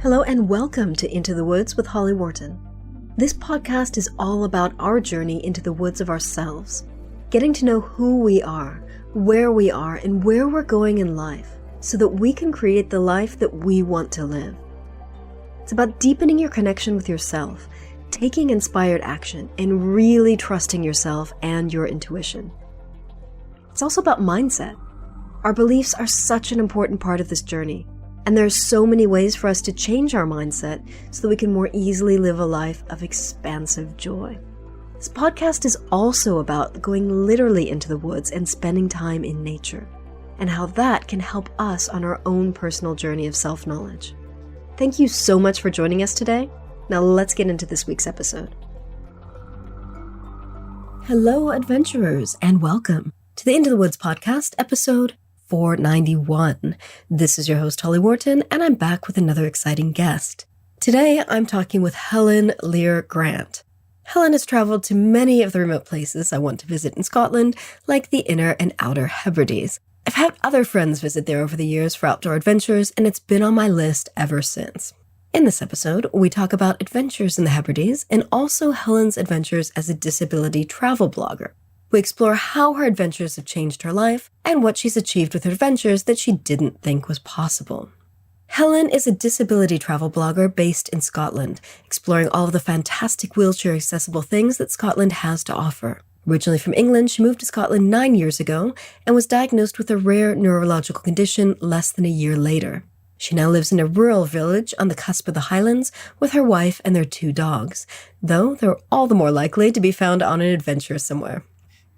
Hello and welcome to Into the Woods with Holly Wharton. This podcast is all about our journey into the woods of ourselves, getting to know who we are, where we are, and where we're going in life, so that we can create the life that we want to live. It's about deepening your connection with yourself, taking inspired action, and really trusting yourself and your intuition. It's also about mindset. Our beliefs are such an important part of this journey, and there are so many ways for us to change our mindset so that we can more easily live a life of expansive joy. This podcast is also about going literally into the woods and spending time in nature, and how that can help us on our own personal journey of self-knowledge. Thank you so much for joining us today. Now let's get into this week's episode. Hello, adventurers, and welcome to the Into the Woods podcast, episode 491. This is your host, Holly Wharton, and I'm back with another exciting guest. Today, I'm talking with Helen Lear-Grant. Helen has traveled to many of the remote places I want to visit in Scotland, like the Inner and Outer Hebrides. I've had other friends visit there over the years for outdoor adventures, and it's been on my list ever since. In this episode, we talk about adventures in the Hebrides and also Helen's adventures as a disability travel blogger. We explore how her adventures have changed her life and what she's achieved with her adventures that she didn't think was possible. Helen is a disability travel blogger based in Scotland, exploring all of the fantastic wheelchair-accessible things that Scotland has to offer. Originally from England, she moved to Scotland 9 years ago and was diagnosed with a rare neurological condition less than a year later. She now lives in a rural village on the cusp of the highlands with her wife and their 2 dogs, though they're all the more likely to be found on an adventure somewhere.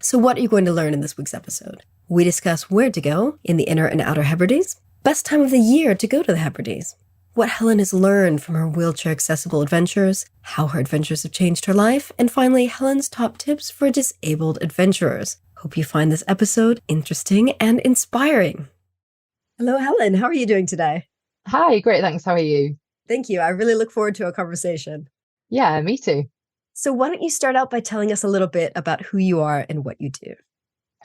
So what are you going to learn in this week's episode? We discuss where to go in the Inner and Outer Hebrides, best time of the year to go to the Hebrides, what Helen has learned from her wheelchair-accessible adventures, how her adventures have changed her life, and finally, Helen's top tips for disabled adventurers. Hope you find this episode interesting and inspiring. Hello, Helen. How are you doing today? Hi, great, thanks. How are you? Thank you. I really look forward to our conversation. Yeah, me too. So why don't you start out by telling us a little bit about who you are and what you do?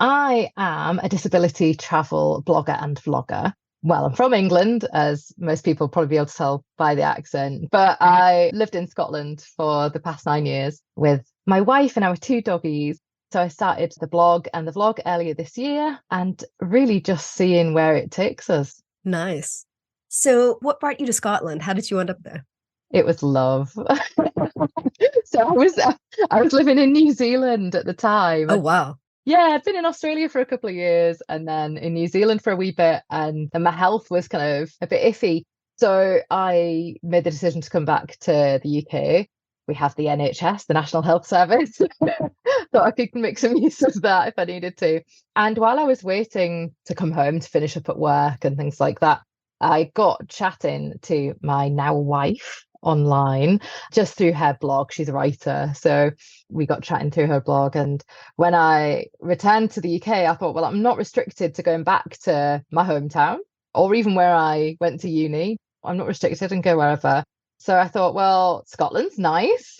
I am a disability travel blogger and vlogger. Well, I'm from England, as most people probably be able to tell by the accent, but I lived in Scotland for the past 9 years with my wife and our 2 doggies. So I started the blog and the vlog earlier this year and really just seeing where it takes us. Nice. So what brought you to Scotland? How did you end up there? It was love. So I was living in New Zealand at the time. Oh, wow. Yeah, I'd been in Australia for a couple of years and then in New Zealand for a wee bit, and my health was kind of a bit iffy. So I made the decision to come back to the UK. We have the NHS, the National Health Service. Thought I could make some use of that if I needed to. And while I was waiting to come home to finish up at work and things like that, I got chatting to my now wife online just through her blog. She's a writer, so we got chatting through her blog. And when I returned to the UK, I thought, well, I'm not restricted to going back to my hometown or even where I went to uni. I'm not restricted and go wherever. So I thought, well, Scotland's nice.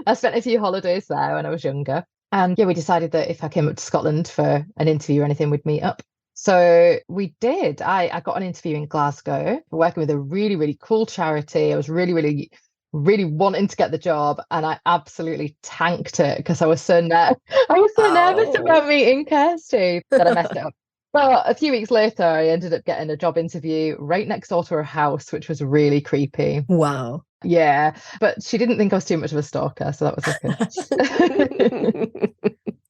I spent a few holidays there when I was younger, and yeah, we decided that if I came up to Scotland for an interview or anything, we'd meet up. So we did. I got an interview in Glasgow, working with a really, really cool charity. I was really, really, really wanting to get the job, and I absolutely tanked it because I was so nervous about meeting Kirsty that I messed it up. But a few weeks later, I ended up getting a job interview right next door to her house, which was really creepy. Wow. Yeah, but she didn't think I was too much of a stalker, so that was okay.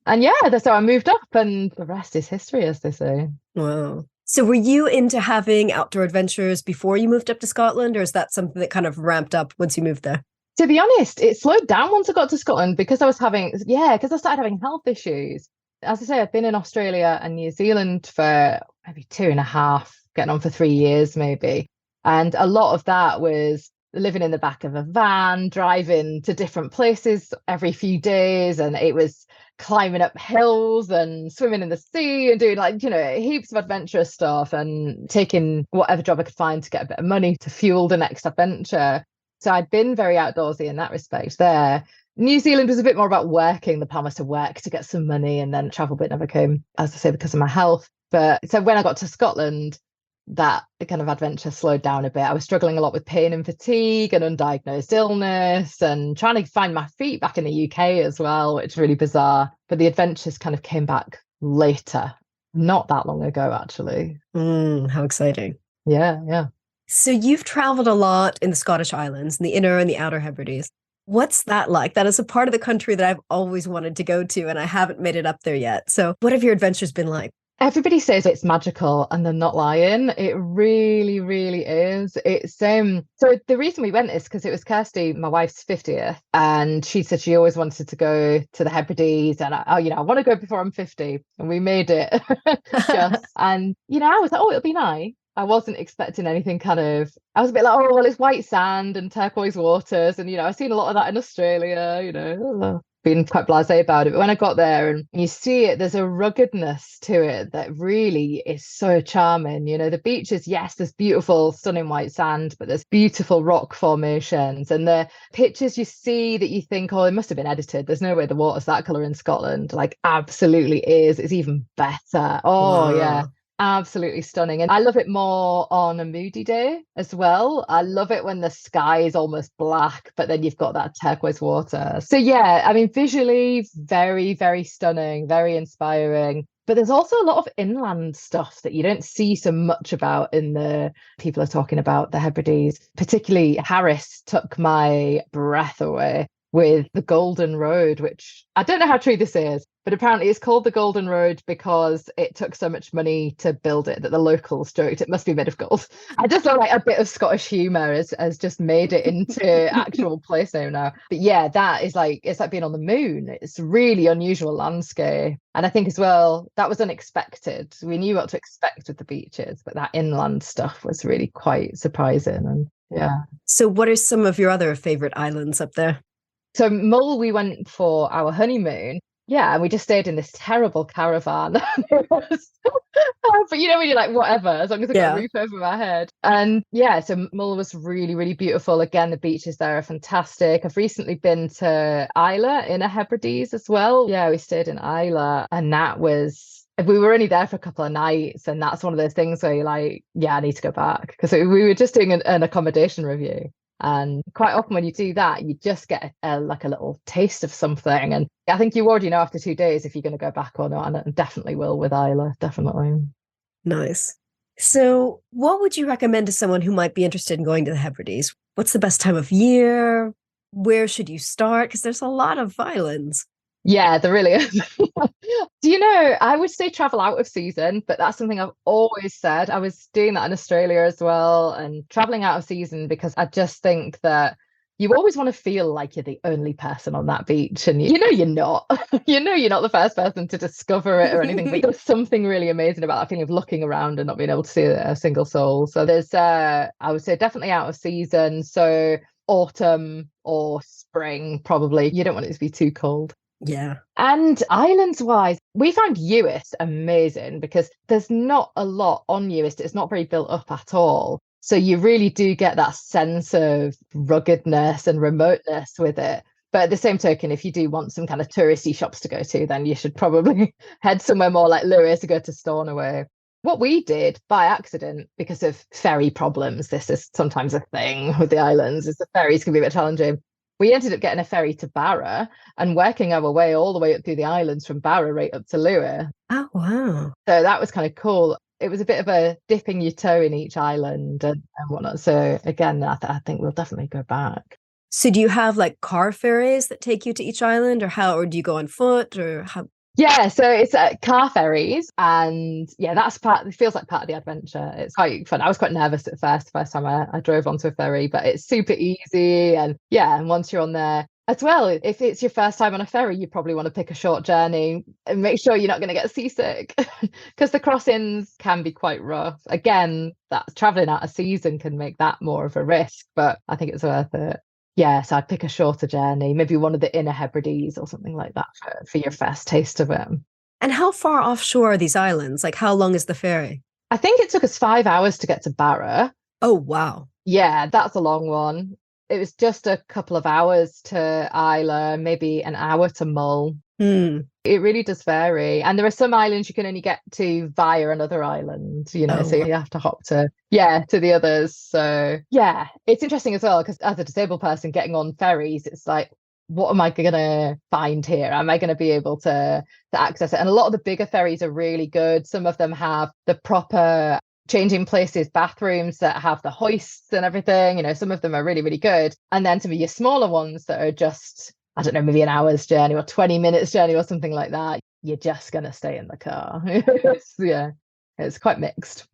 And yeah, so I moved up and the rest is history, as they say. Wow. So were you into having outdoor adventures before you moved up to Scotland, or is that something that kind of ramped up once you moved there? To be honest, it slowed down once I got to Scotland because I started having health issues. As I say, I've been in Australia and New Zealand for maybe 2.5, getting on for 3 years maybe. And a lot of that was living in the back of a van, driving to different places every few days. And it was climbing up hills and swimming in the sea and doing heaps of adventurous stuff and taking whatever job I could find to get a bit of money to fuel the next adventure. So I'd been very outdoorsy in that respect there. New Zealand was a bit more about working. The plan was to work to get some money, and then travel bit never came, as I say, because of my health. But so when I got to Scotland, that kind of adventure slowed down a bit. I was struggling a lot with pain and fatigue and undiagnosed illness and trying to find my feet back in the UK as well, which is really bizarre. But the adventures kind of came back later, not that long ago, actually. How exciting. Yeah, yeah. So you've traveled a lot in the Scottish Islands, in the Inner and the Outer Hebrides. What's that like? That is a part of the country that I've always wanted to go to, and I haven't made it up there yet. So what have your adventures been like? Everybody says it's magical and they're not lying. It really, really is. It's so the reason we went is because it was Kirsty, my wife's 50th, and she said she always wanted to go to the Hebrides, and I want to go before I'm 50, and we made it. And I was like, oh, it'll be nice. I wasn't expecting anything I was a bit like, oh, well, it's white sand and turquoise waters, and I've seen a lot of that in Australia, been quite blasé about it. But when I got there and you see it, there's a ruggedness to it that really is so charming. The beaches, yes, there's beautiful, stunning white sand, but there's beautiful rock formations. And the pictures you see that you think, oh, it must have been edited. There's no way the water's that colour in Scotland. Like, absolutely is. It's even better. Oh, wow. Yeah. Absolutely stunning. And I love it more on a moody day as well. I love it when the sky is almost black, but then you've got that turquoise water. So yeah, I mean, visually, very, very stunning, very inspiring. But there's also a lot of inland stuff that you don't see so much about in the people are talking about the Hebrides. Particularly Harris took my breath away with the Golden Road, which I don't know how true this is, but apparently it's called the Golden Road because it took so much money to build it that the locals joked it must be made of gold. I just feel like a bit of Scottish humour has just made it into actual place now. But yeah, that is it's like being on the moon. It's really unusual landscape. And I think as well, that was unexpected. We knew what to expect with the beaches, but that inland stuff was really quite surprising. And yeah. So what are some of your other favourite islands up there? So Mull, we went for our honeymoon. Yeah, and we just stayed in this terrible caravan. But when you're like, whatever, as long as I got a roof over my head. And yeah, so Mull was really, really beautiful. Again, the beaches there are fantastic. I've recently been to Isla, Inner Hebrides as well. Yeah, we stayed in Isla, and we were only there for a couple of nights, and that's one of those things where you're like, yeah, I need to go back. Because we were just doing an accommodation review. And quite often when you do that, you just get a little taste of something. And I think you already know after 2 days if you're going to go back or not. And I definitely will with Isla, definitely. Nice. So what would you recommend to someone who might be interested in going to the Hebrides? What's the best time of year? Where should you start? Because there's a lot of islands. Yeah, there really is. I would say travel out of season, but that's something I've always said. I was doing that in Australia as well, and traveling out of season because I just think that you always want to feel like you're the only person on that beach, and you're not. You're not the first person to discover it or anything, but there's something really amazing about that feeling of looking around and not being able to see a single soul. So there's I would say definitely out of season. So autumn or spring, probably. You don't want it to be too cold. Yeah. And islands wise, we found Uist amazing because there's not a lot on Uist. It's not very built up at all. So you really do get that sense of ruggedness and remoteness with it. But at the same token, if you do want some kind of touristy shops to go to, then you should probably head somewhere more like Lewis to go to Stornoway. What we did by accident, because of ferry problems, this is sometimes a thing with the islands, is the ferries can be a bit challenging. We ended up getting a ferry to Barra and working our way all the way up through the islands from Barra right up to Lure. Oh, wow. So that was kind of cool. It was a bit of a dipping your toe in each island and whatnot. So again, I think we'll definitely go back. So do you have car ferries that take you to each island or do you go on foot or how? Yeah, so it's car ferries, and yeah, it feels like part of the adventure. It's quite fun. I was quite nervous at first time I drove onto a ferry, but it's super easy. And yeah, and once you're on there as well, if it's your first time on a ferry, you probably want to pick a short journey and make sure you're not going to get seasick because the crossings can be quite rough. Again, that traveling out of season can make that more of a risk, but I think it's worth it. Yeah, so I'd pick a shorter journey, maybe one of the Inner Hebrides or something like that for your first taste of it. And how far offshore are these islands? How long is the ferry? I think it took us 5 hours to get to Barra. Oh, wow. Yeah, that's a long one. It was just a couple of hours to Isla, maybe an hour to Mull. It really does vary. And there are some islands you can only get to via another island, so you have to hop to the others. So yeah, it's interesting as well, because as a disabled person getting on ferries, it's like, what am I going to find here? Am I going to be able to access it? And a lot of the bigger ferries are really good. Some of them have the proper changing places, bathrooms that have the hoists and everything. Some of them are really, really good. And then some of your smaller ones that are just, I don't know, maybe an hour's journey or 20 minutes journey or something like that, you're just going to stay in the car. It's quite mixed.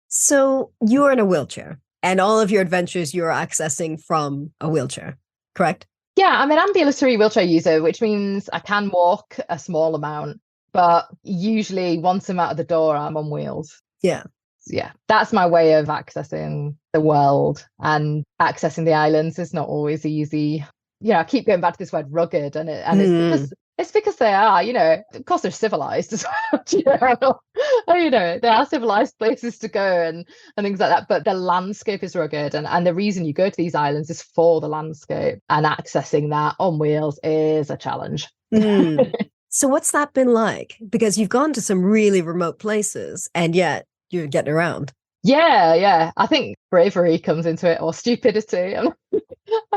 So you're in a wheelchair and all of your adventures you're accessing from a wheelchair, correct? Yeah, I'm an ambulatory wheelchair user, which means I can walk a small amount, but usually once I'm out of the door, I'm on wheels. Yeah. That's my way of accessing the world, and accessing the islands is not always easy. I keep going back to this word rugged, and it's because they are, of course they're civilized as well. There are civilized places to go and things like that, but the landscape is rugged, and the reason you go to these islands is for the landscape, and accessing that on wheels is a challenge. So what's that been like? Because you've gone to some really remote places and yet you're getting around. Yeah. I think bravery comes into it, or stupidity. I'm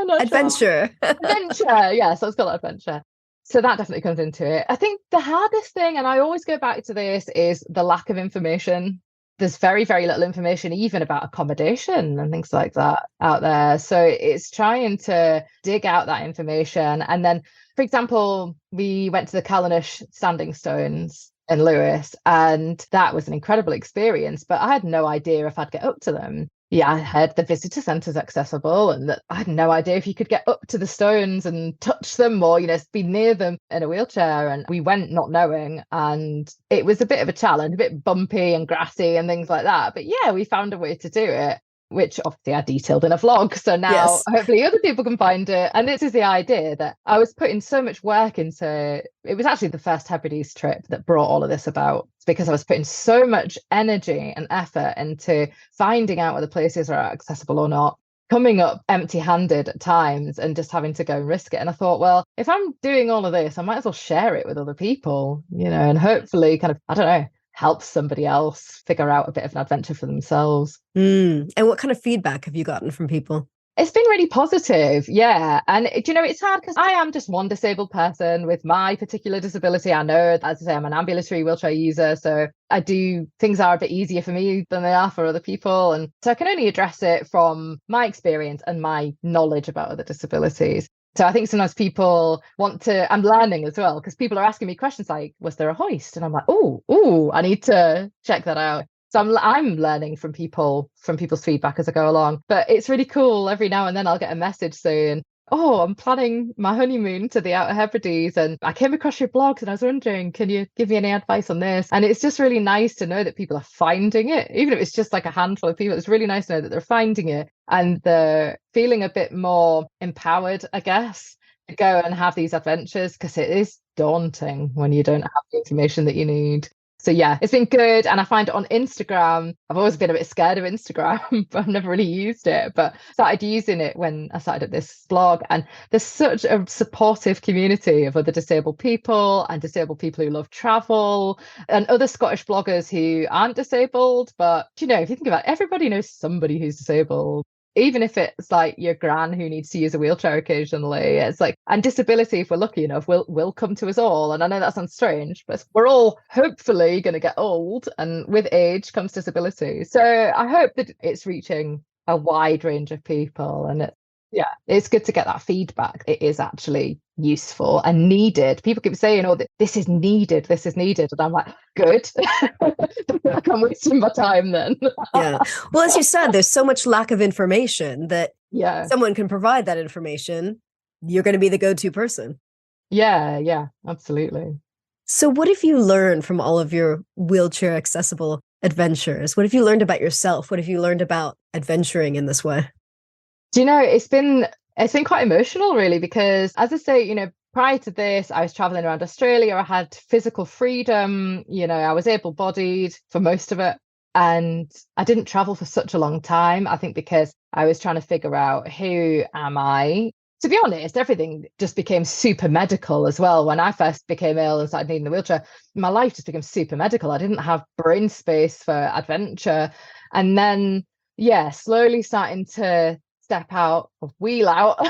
not adventure. Sure. Adventure, yeah. So let's call it adventure. So that definitely comes into it. I think the hardest thing, and I always go back to this, is the lack of information. There's very, very little information, even about accommodation and things like that out there. So it's trying to dig out that information. And then, for example, we went to the Callanish Standing Stones in Lewis, and that was an incredible experience, but I had no idea if I'd get up to them. I heard the visitor centre's accessible, and that I had no idea if you could get up to the stones and touch them, or be near them in a wheelchair. And we went not knowing, and it was a bit of a challenge, a bit bumpy and grassy and things like that, but we found a way to do it, which obviously I detailed in a vlog. So now hopefully other people can find it. And this is the idea that I was putting so much work into. It was actually the first Hebrides trip that brought all of this about. It's because I was putting so much energy and effort into finding out whether places are accessible or not, coming up empty-handed at times and just having to go and risk it. And I thought, well, if I'm doing all of this, I might as well share it with other people, and hopefully kind of, I don't know, help somebody else figure out a bit of an adventure for themselves. And what kind of feedback have you gotten from people? It's been really positive, yeah. And it's hard because I am just one disabled person with my particular disability. I know, as I say, I'm an ambulatory wheelchair user, so things are a bit easier for me than they are for other people. And so I can only address it from my experience and my knowledge about other disabilities. So I think sometimes people I'm learning as well, because people are asking me questions like, was there a hoist? And I'm like, oh, I need to check that out. So I'm learning from people's feedback as I go along. But it's really cool. Every now and then I'll get a message saying, oh, I'm planning my honeymoon to the Outer Hebrides, and I came across your blogs and I was wondering, can you give me any advice on this? And it's just really nice to know that people are finding it. Even if it's just like a handful of people, it's really nice to know that they're finding it and they're feeling a bit more empowered, I guess, to go and have these adventures, because it is daunting when you don't have the information that you need. So yeah, it's been good. And I find it on Instagram. I've always been a bit scared of Instagram, but I've never really used it. But started using it when I started at this blog. And there's such a supportive community of other disabled people and disabled people who love travel and other Scottish bloggers who aren't disabled. But, if you think about it, everybody knows somebody who's disabled. Even if it's like your gran who needs to use a wheelchair occasionally, it's like, and disability, if we're lucky enough, will come to us all. And I know that sounds strange, but we're all hopefully going to get old, and with age comes disability. So I hope that it's reaching a wide range of people, and it's good to get that feedback. It is actually useful and needed. People keep saying, oh, this is needed, and I'm like, good. I'm wasting my time then. Yeah. Well, as you said, there's so much lack of information that someone can provide that information. You're going to be the go-to person. Yeah, absolutely. So what have you learned from all of your wheelchair accessible adventures? What have you learned about yourself? What have you learned about adventuring in this way? Do you know, it's been quite emotional, really, because as I say, prior to this, I was traveling around Australia. I had physical freedom. I was able-bodied for most of it. And I didn't travel for such a long time, I think because I was trying to figure out, who am I? To be honest, everything just became super medical as well. When I first became ill and started needing the wheelchair, my life just became super medical. I didn't have brain space for adventure. And then, yeah, slowly starting to step out, or wheel out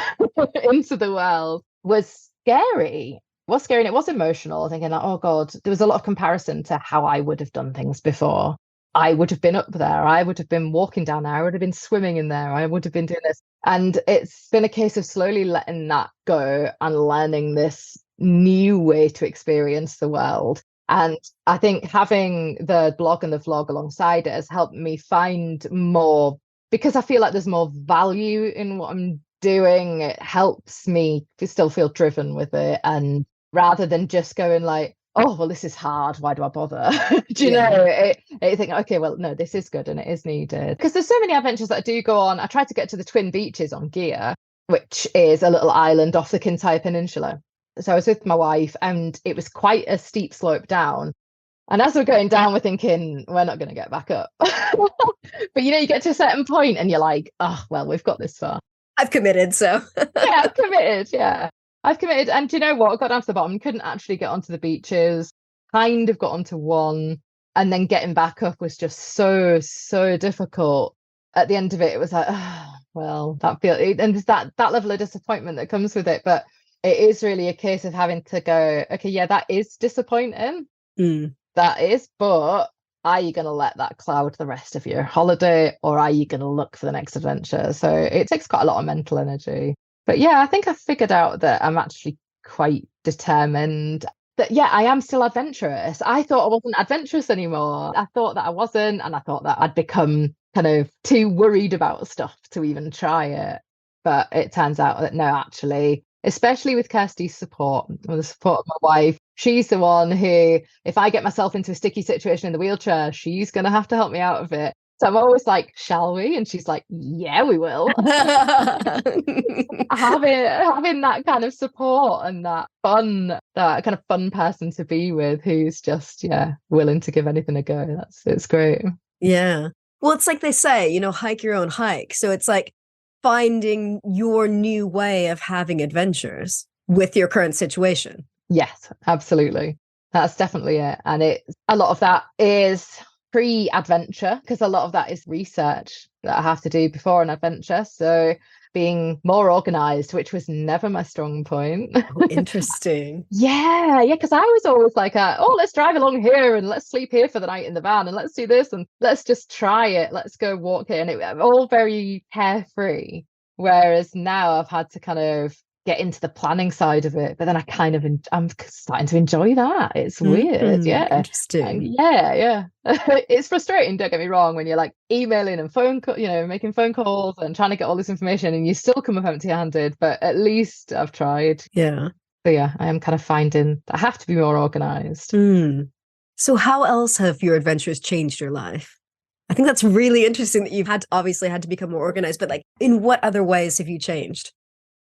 into the world was scary. It was scary and it was emotional, thinking like, oh God, there was a lot of comparison to how I would have done things before. I would have been up there. I would have been walking down there. I would have been swimming in there. I would have been doing this. And it's been a case of slowly letting that go and learning this new way to experience the world. And I think having the blog and the vlog alongside it has helped me find more, because I feel like there's more value in what I'm doing. It helps me to still feel driven with it. And rather than just going like, oh, well, this is hard, why do I bother? Do you know, it think, okay, well, no, this is good and it is needed. Because there's so many adventures that I do go on. I tried to get to the Twin Beaches on Gia, which is a little island off the Kintyre Peninsula. So I was with my wife and it was quite a steep slope down. And as we're going down, we're thinking, we're not going to get back up. But, you know, you get to a certain point and you're like, oh, well, we've got this far. I've committed, so. Yeah, I've committed, yeah. I've committed, and do you know what? I got down to the bottom, couldn't actually get onto the beaches, kind of got onto one, and then getting back up was just so difficult. At the end of it, it was like, oh, well, that feels, and there's that level of disappointment that comes with it. But it is really a case of having to go, okay, yeah, that is disappointing. That is, but are you going to let that cloud the rest of your holiday, or are you going to look for the next adventure? So it takes quite a lot of mental energy. But yeah, I think I figured out that I'm actually quite determined. That, yeah, I am still adventurous. I thought I wasn't adventurous anymore. I thought that I wasn't, and I thought that I'd become kind of too worried about stuff to even try it. But it turns out that no, actually, especially with Kirsty's support, with the support of my wife, she's the one who, if I get myself into a sticky situation in the wheelchair, she's going to have to help me out of it. So I'm always like, shall we? And she's like, yeah, we will. having that kind of support and that kind of fun person to be with, who's just, yeah, willing to give anything a go. It's great. Yeah. Well, it's like they say, you know, hike your own hike. So it's like finding your new way of having adventures with your current situation. Yes, absolutely. That's definitely it. And a lot of that is pre-adventure, because a lot of that is research that I have to do before an adventure. So being more organized, which was never my strong point. Oh, interesting. yeah, because I was always like, oh, let's drive along here and let's sleep here for the night in the van and let's do this and let's just try it. Let's go walk here. And it was all very carefree. Whereas now I've had to kind of get into the planning side of it, but then I'm starting to enjoy that. It's weird. Yeah, interesting. Yeah it's frustrating, don't get me wrong, when you're like emailing and making phone calls and trying to get all this information and you still come up empty-handed, but at least I've tried. Yeah. But yeah, I am kind of finding that I have to be more organized. So how else have your adventures changed your life? I think that's really interesting that you've obviously had to become more organized, but like, in what other ways have you changed?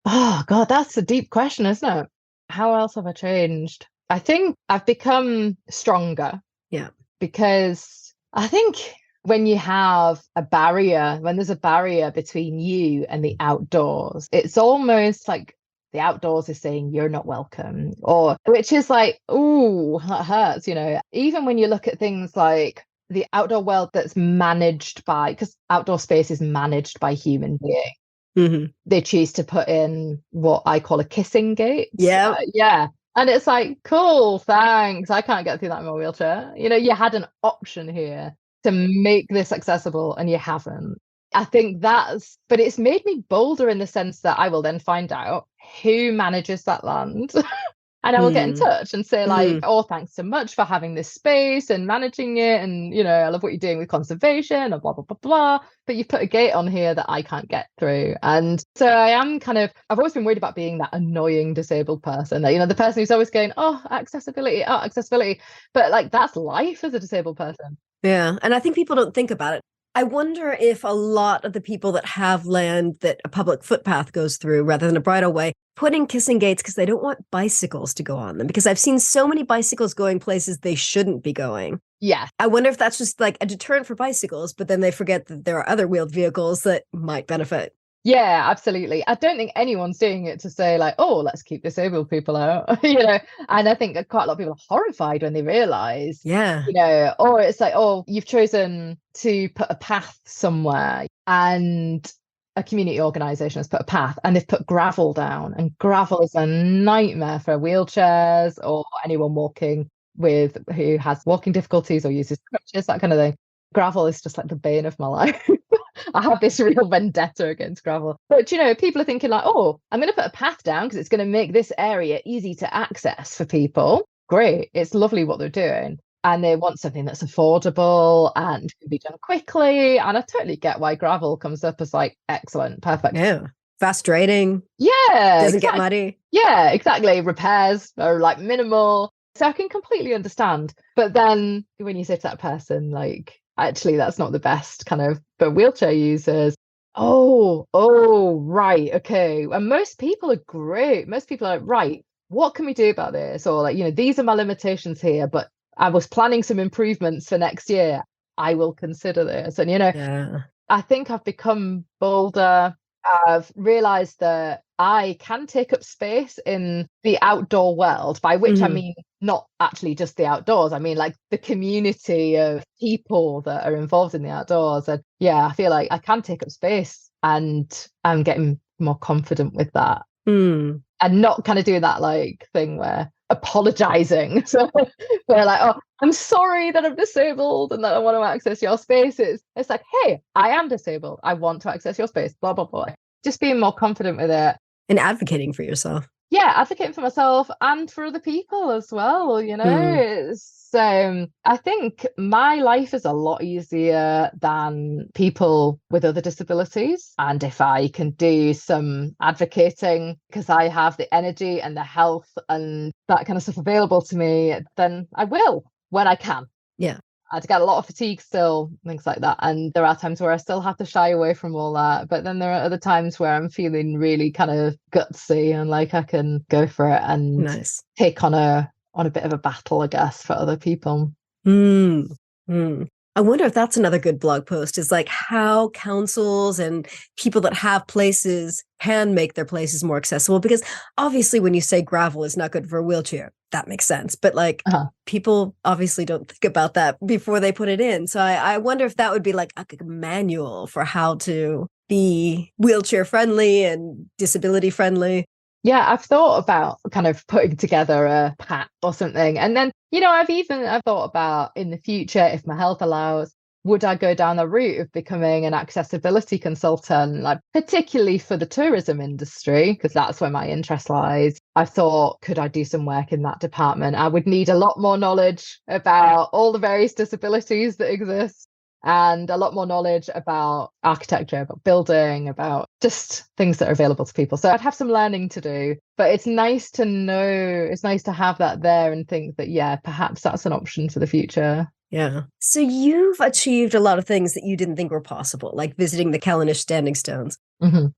Oh, God, that's a deep question, isn't it? How else have I changed? I think I've become stronger. Yeah. Because I think when there's a barrier between you and the outdoors, it's almost like the outdoors is saying you're not welcome, which is like, ooh, that hurts, you know. Even when you look at things like the outdoor world that's managed because outdoor space is managed by human beings. Mm-hmm. They choose to put in what I call a kissing gate. Yeah. And it's like, cool, thanks. I can't get through that in my wheelchair. You know, you had an option here to make this accessible and you haven't. I think but it's made me bolder in the sense that I will then find out who manages that land. And I will get in touch and say like, oh, thanks so much for having this space and managing it. And, you know, I love what you're doing with conservation and blah, blah, blah, blah. But you've put a gate on here that I can't get through. And so I've always been worried about being that annoying disabled person, that, you know, the person who's always going, oh, accessibility. But like, that's life as a disabled person. Yeah. And I think people don't think about it. I wonder if a lot of the people that have land that a public footpath goes through rather than a bridleway put in kissing gates because they don't want bicycles to go on them, because I've seen so many bicycles going places they shouldn't be going. Yeah. I wonder if that's just like a deterrent for bicycles, but then they forget that there are other wheeled vehicles that might benefit. Yeah, absolutely. I don't think anyone's doing it to say like, oh, let's keep disabled people out, and I think that quite a lot of people are horrified when they realize, or it's like, oh, you've chosen to put a path somewhere and a community organization has put a path and they've put gravel down, and gravel is a nightmare for wheelchairs or anyone walking who has walking difficulties or uses crutches, that kind of thing. Gravel is just like the bane of my life. I have this real vendetta against gravel. But, people are thinking like, oh, I'm going to put a path down because it's going to make this area easy to access for people. Great. It's lovely what they're doing. And they want something that's affordable and can be done quickly. And I totally get why gravel comes up as like, excellent, perfect. Yeah. Fast draining. Yeah. Doesn't get muddy. Yeah, exactly. Repairs are like minimal. So I can completely understand. But then when you say to that person, like, actually, that's not the best kind of, but wheelchair users, oh, right, okay. And most people are great. Most people are like, right, what can we do about this? Or like, these are my limitations here, but I was planning some improvements for next year. I will consider this. And, I think I've become bolder. I've realized that I can take up space in the outdoor world, by which I mean not actually just the outdoors. I mean like the community of people that are involved in the outdoors. And I feel like I can take up space, and I'm getting more confident with that. And not kind of doing that like thing where apologizing. So they're like, oh, I'm sorry that I'm disabled and that I want to access your space. It's like, hey, I am disabled. I want to access your space, blah, blah, blah. Just being more confident with it. And advocating for yourself. Yeah, advocating for myself and for other people as well, I think my life is a lot easier than people with other disabilities. And if I can do some advocating because I have the energy and the health and that kind of stuff available to me, then I will when I can. Yeah. I get a lot of fatigue still, things like that. And there are times where I still have to shy away from all that. But then there are other times where I'm feeling really kind of gutsy and like I can go for it and take on a bit of a battle, I guess, for other people. I wonder if that's another good blog post, is like how councils and people that have places can make their places more accessible. Because obviously when you say gravel is not good for a wheelchair, that makes sense. But like people obviously don't think about that before they put it in. So I wonder if that would be like a manual for how to be wheelchair friendly and disability friendly. Yeah, I've thought about kind of putting together a pack or something. And then, I've thought about in the future, if my health allows, would I go down the route of becoming an accessibility consultant, like particularly for the tourism industry, because that's where my interest lies. I thought, could I do some work in that department? I would need a lot more knowledge about all the various disabilities that exist, and a lot more knowledge about architecture, about building, about just things that are available to people. So I'd have some learning to do, but it's nice to know, it's nice to have that there and think that, perhaps that's an option for the future. Yeah. So you've achieved a lot of things that you didn't think were possible, like visiting the Callanish Standing Stones.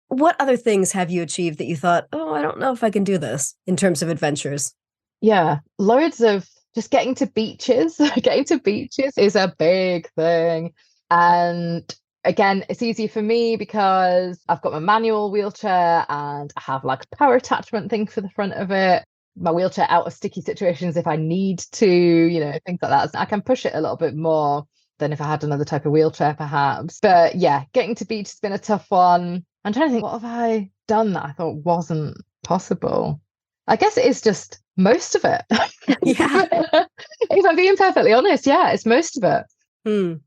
What other things have you achieved that you thought, oh, I don't know if I can do this in terms of adventures? Yeah, loads of just getting to beaches. Getting to beaches is a big thing. And again, it's easy for me because I've got my manual wheelchair and I have like a power attachment thing for the front of it. My wheelchair out of sticky situations if I need to, things like that. So I can push it a little bit more than if I had another type of wheelchair, perhaps. But yeah, getting to beach has been a tough one. I'm trying to think, what have I done that I thought wasn't possible? I guess it is just most of it. Yeah. If I'm being perfectly honest, it's most of it.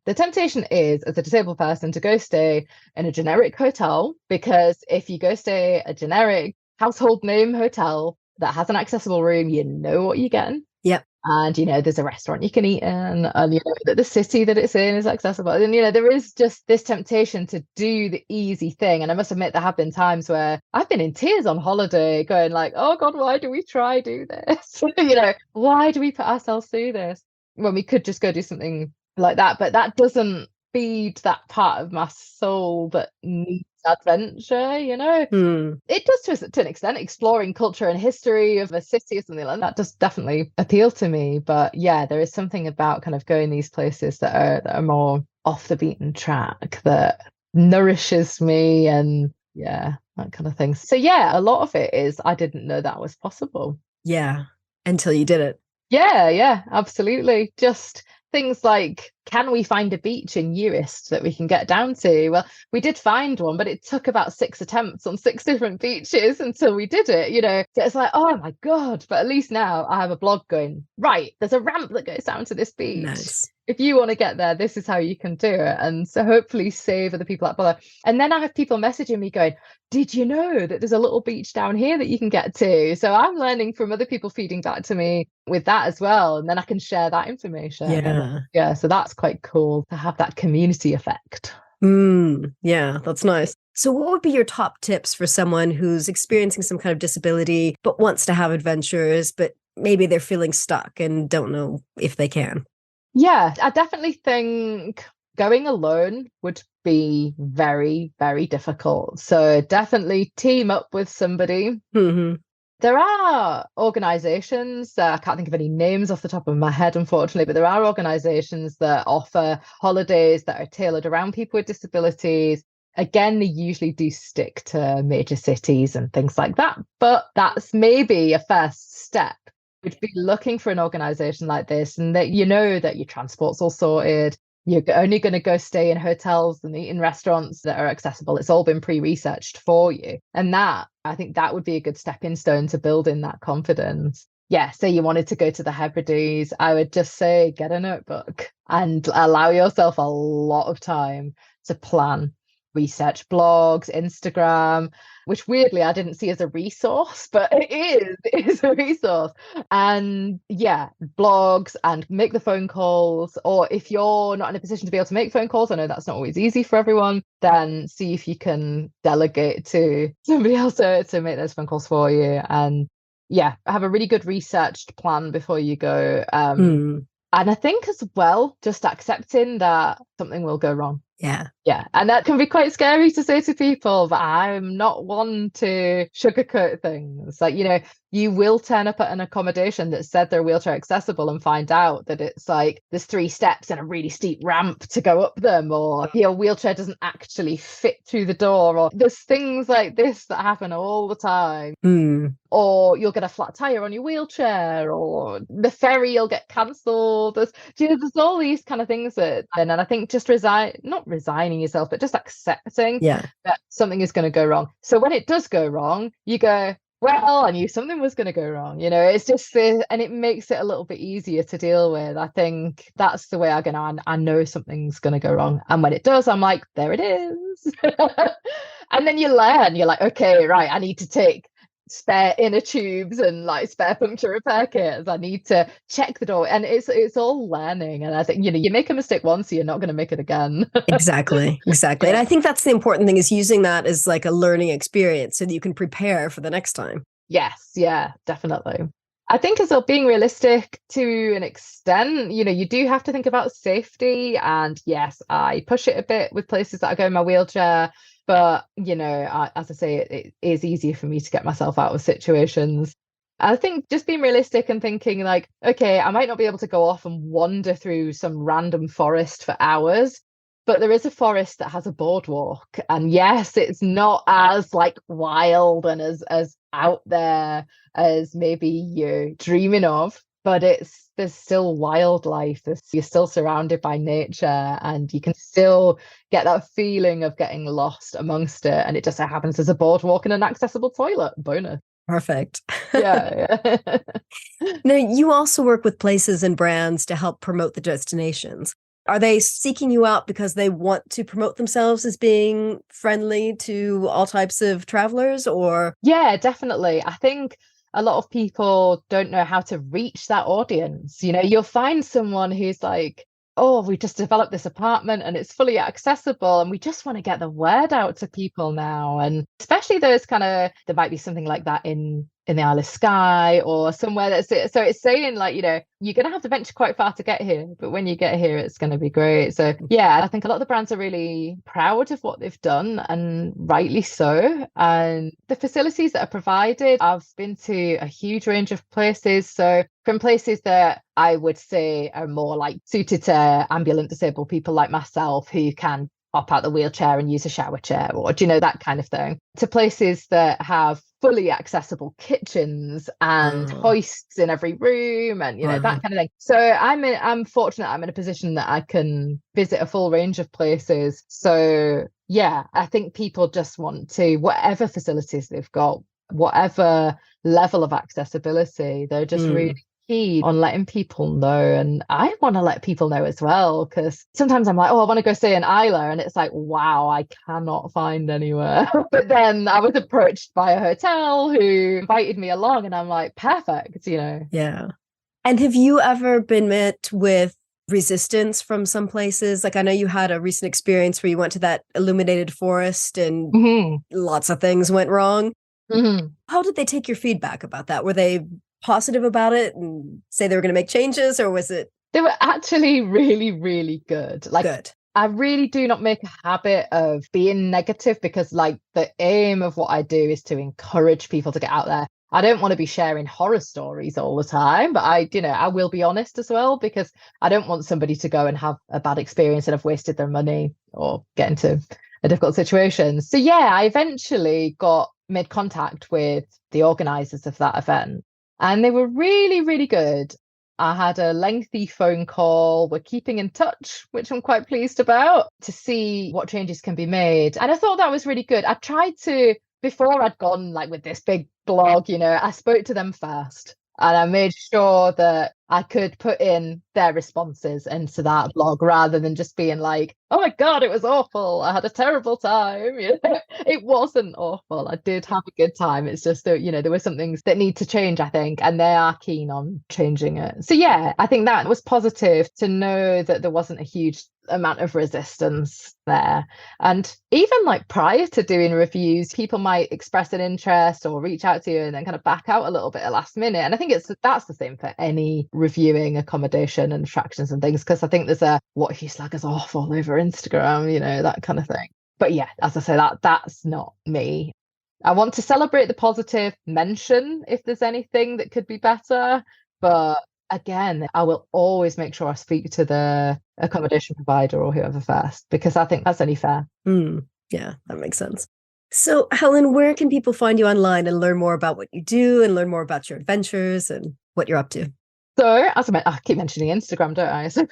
The temptation is, as a disabled person, to go stay in a generic hotel, because if you go stay a generic household name hotel that has an accessible room, you know what you're getting. Yep. And, there's a restaurant you can eat in, and, that the city that it's in is accessible. And, there is just this temptation to do the easy thing. And I must admit, there have been times where I've been in tears on holiday going like, oh God, why do we do this? Why do we put ourselves through this when we could just go do something like that? But that doesn't feed that part of my soul that needs adventure, Hmm. It does to an extent. Exploring culture and history of a city or something like that does definitely appeal to me. But yeah, there is something about kind of going these places that are more off the beaten track that nourishes me, and yeah, that kind of thing. So yeah, a lot of it is I didn't know that was possible. Yeah. Until you did it. Yeah, absolutely. Just things like, can we find a beach in Uist that we can get down to? Well, we did find one, but it took about 6 attempts on 6 different beaches until we did it. So it's like, oh my God. But at least now I have a blog going, right, there's a ramp that goes down to this beach. Nice. If you want to get there, this is how you can do it. And so hopefully save other people that bother. And then I have people messaging me going, did you know that there's a little beach down here that you can get to? So I'm learning from other people feeding back to me with that as well. And then I can share that information. Yeah. Yeah. So that's quite cool to have that community effect. Yeah, that's nice. So what would be your top tips for someone who's experiencing some kind of disability, but wants to have adventures, but maybe they're feeling stuck and don't know if they can? Yeah, I definitely think going alone would be very, very difficult. So definitely team up with somebody. Mm-hmm. There are organizations, I can't think of any names off the top of my head, unfortunately, but there are organizations that offer holidays that are tailored around people with disabilities. Again, they usually do stick to major cities and things like that, but that's maybe a first step. Would be looking for an organization like this, and that that your transport's all sorted. You're only going to go stay in hotels and eat in restaurants that are accessible. It's all been pre-researched for you. And I think that would be a good stepping stone to building that confidence. Yeah, say you wanted to go to the Hebrides, I would just say get a notebook and allow yourself a lot of time to plan. Research blogs, Instagram, which weirdly I didn't see as a resource, but it is a resource. And yeah, blogs, and make the phone calls. Or if you're not in a position to be able to make phone calls, I know that's not always easy for everyone, then see if you can delegate to somebody else to make those phone calls for you. And yeah, have a really good researched plan before you go. And I think as well, just accepting that something will go wrong. Yeah. And that can be quite scary to say to people, but I'm not one to sugarcoat things. Like, you will turn up at an accommodation that said they're wheelchair accessible and find out that it's like there's 3 steps and a really steep ramp to go up them, or your wheelchair doesn't actually fit through the door, or there's things like this that happen all the time. Or you'll get a flat tire on your wheelchair, or the ferry will get cancelled. There's all these kind of things and I think just not resigning yourself, but just accepting that something is going to go wrong. So when it does go wrong, you go, well, I knew something was going to go wrong. It's just and it makes it a little bit easier to deal with. I think that's the way I know something's going to go wrong. And when it does, I'm like, there it is. And then you learn, you're like, okay, right, I need to take spare inner tubes and like spare puncture repair kits. I need to check the door, and it's all learning. And I think you make a mistake once, so you're not going to make it again. Exactly. Yeah. And I think that's the important thing, is using that as like a learning experience so that you can prepare for the next time. Yes, yeah, definitely. I think as well, being realistic to an extent, you do have to think about safety. And yes, I push it a bit with places that I go in my wheelchair. But, as I say, it is easier for me to get myself out of situations. I think just being realistic and thinking like, okay, I might not be able to go off and wander through some random forest for hours, but there is a forest that has a boardwalk. And yes, it's not as like wild and as out there as maybe you're dreaming of, but there's still wildlife. You're still surrounded by nature, and you can still get that feeling of getting lost amongst it. And it just so happens there's a boardwalk and an accessible toilet. Bonus. Perfect. Yeah. Now, you also work with places and brands to help promote the destinations. Are they seeking you out because they want to promote themselves as being friendly to all types of travelers, or? Yeah, definitely. I think a lot of people don't know how to reach that audience. You'll find someone who's like, oh, we just developed this apartment and it's fully accessible and we just want to get the word out to people now. And especially those there might be something like that in in the Isle of Skye or somewhere that's it. So it's saying like, you're going to have to venture quite far to get here, but when you get here, it's going to be great. So yeah, I think a lot of the brands are really proud of what they've done, and rightly so. And the facilities that are provided, I've been to a huge range of places. So from places that I would say are more like suited to ambulant disabled people like myself, who can hop out the wheelchair and use a shower chair, or that kind of thing, to places that have fully accessible kitchens and hoists in every room, and that kind of thing. So I'm fortunate I'm in a position that I can visit a full range of places. So yeah, I think people just want to, whatever facilities they've got, whatever level of accessibility, they're just really key on letting people know. And I want to let people know as well, because sometimes I'm like, I want to go stay in Isla, and it's like, wow, I cannot find anywhere. But then I was approached by a hotel who invited me along, and I'm like, perfect, Yeah. And have you ever been met with resistance from some places? Like, I know you had a recent experience where you went to that illuminated forest and lots of things went wrong. How did they take your feedback about that? Were they positive about it and say they were going to make changes, or was it? They were actually really, really good. Good. I really do not make a habit of being negative, because the aim of what I do is to encourage people to get out there. I don't want to be sharing horror stories all the time, but I will be honest as well, because I don't want somebody to go and have a bad experience and have wasted their money or get into a difficult situation. So yeah, I eventually made contact with the organisers of that event, and they were really, really good. I had a lengthy phone call. We're keeping in touch, which I'm quite pleased about, to see what changes can be made. And I thought that was really good. I tried to, before I'd gone with this big blog, I spoke to them first. And I made sure that I could put in their responses into that blog, rather than just being like, oh my God, it was awful, I had a terrible time. It wasn't awful. I did have a good time. It's just that, there were some things that need to change, I think, and they are keen on changing it. So yeah, I think that was positive to know that there wasn't a huge amount of resistance there. And even prior to doing reviews, people might express an interest or reach out to you and then kind of back out a little bit at last minute. And I think that's the same for any reviewing accommodation and attractions and things, because I think there's what if you slag us off all over Instagram, that kind of thing. But yeah, as I say, that's not me. I want to celebrate the positive, mention if there's anything that could be better, but again, I will always make sure I speak to the accommodation provider or whoever first, because I think that's only fair. Yeah, that makes sense. So Helen, where can people find you online and learn more about what you do and learn more about your adventures and what you're up to? So, as I keep mentioning Instagram, don't I? So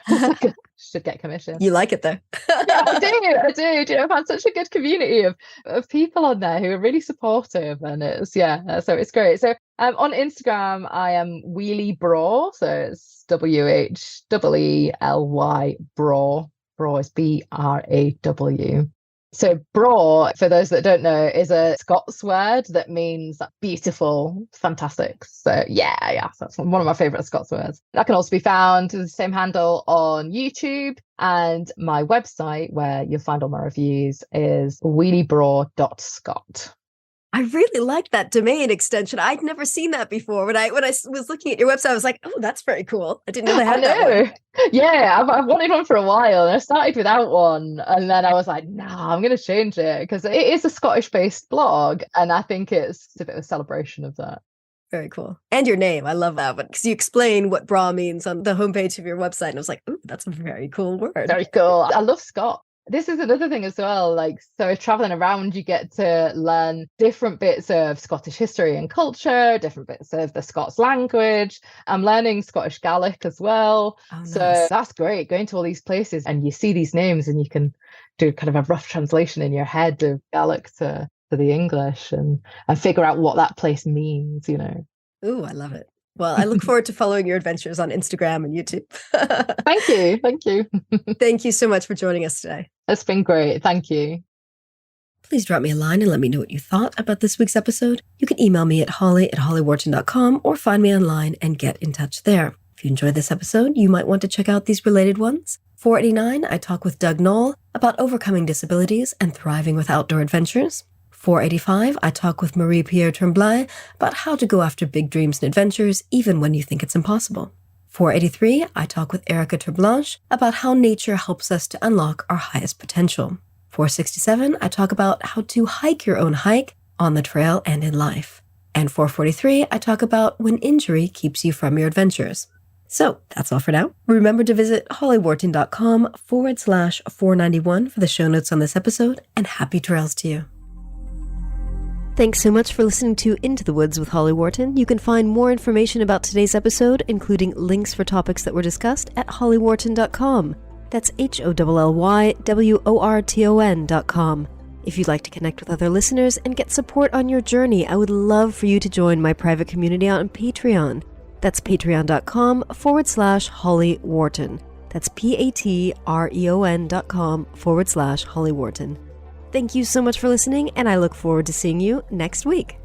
should get commission. You like it though. Yeah, I do. I've had such a good community of people on there who are really supportive, and so it's great. So on Instagram, I am Wheelie Braw, so it's WHEELY Braw. Braw is BRAW. So braw, for those that don't know, is a Scots word that means beautiful, fantastic. So yeah, that's one of my favourite Scots words. That can also be found with the same handle on YouTube, and my website, where you'll find all my reviews, is wheeliebraw.scot. I really like that domain extension. I'd never seen that before. When I was looking at your website, I was like, oh, that's very cool. I didn't know they had that one. Yeah, I've wanted one for a while, and I started without one, and then I was like, nah, I'm going to change it, because it is a Scottish-based blog, and I think it's a bit of a celebration of that. Very cool. And your name, I love that one, because you explain what bra means on the homepage of your website, and I was like, ooh, that's a very cool word. Very cool. I love Scott. This is another thing as well, so traveling around, you get to learn different bits of Scottish history and culture, different bits of the Scots language. I'm learning Scottish Gaelic as well. Oh, nice. So that's great, going to all these places and you see these names and you can do kind of a rough translation in your head of Gaelic to the English and figure out what that place means, Ooh, I love it. Well, I look forward to following your adventures on Instagram and YouTube. Thank you. Thank you so much for joining us today. It's been great. Thank you. Please drop me a line and let me know what you thought about this week's episode. You can email me at holly@hollywharton.com or find me online and get in touch there. If you enjoyed this episode, you might want to check out these related ones. 489, I talk with Doug Knoll about overcoming disabilities and thriving with outdoor adventures. 485, I talk with Marie-Pierre Tremblay about how to go after big dreams and adventures even when you think it's impossible. 483, I talk with Erica Terblanche about how nature helps us to unlock our highest potential. 467, I talk about how to hike your own hike on the trail and in life. And 443, I talk about when injury keeps you from your adventures. So that's all for now. Remember to visit hollywharton.com/491 for the show notes on this episode, and happy trails to you. Thanks so much for listening to Into the Woods with Holly Wharton. You can find more information about today's episode, including links for topics that were discussed, at hollywharton.com. That's HOLLYWORTON.com. If you'd like to connect with other listeners and get support on your journey, I would love for you to join my private community on Patreon. That's patreon.com/Holly Wharton. That's patreon.com/Holly Wharton. Thank you so much for listening, and I look forward to seeing you next week.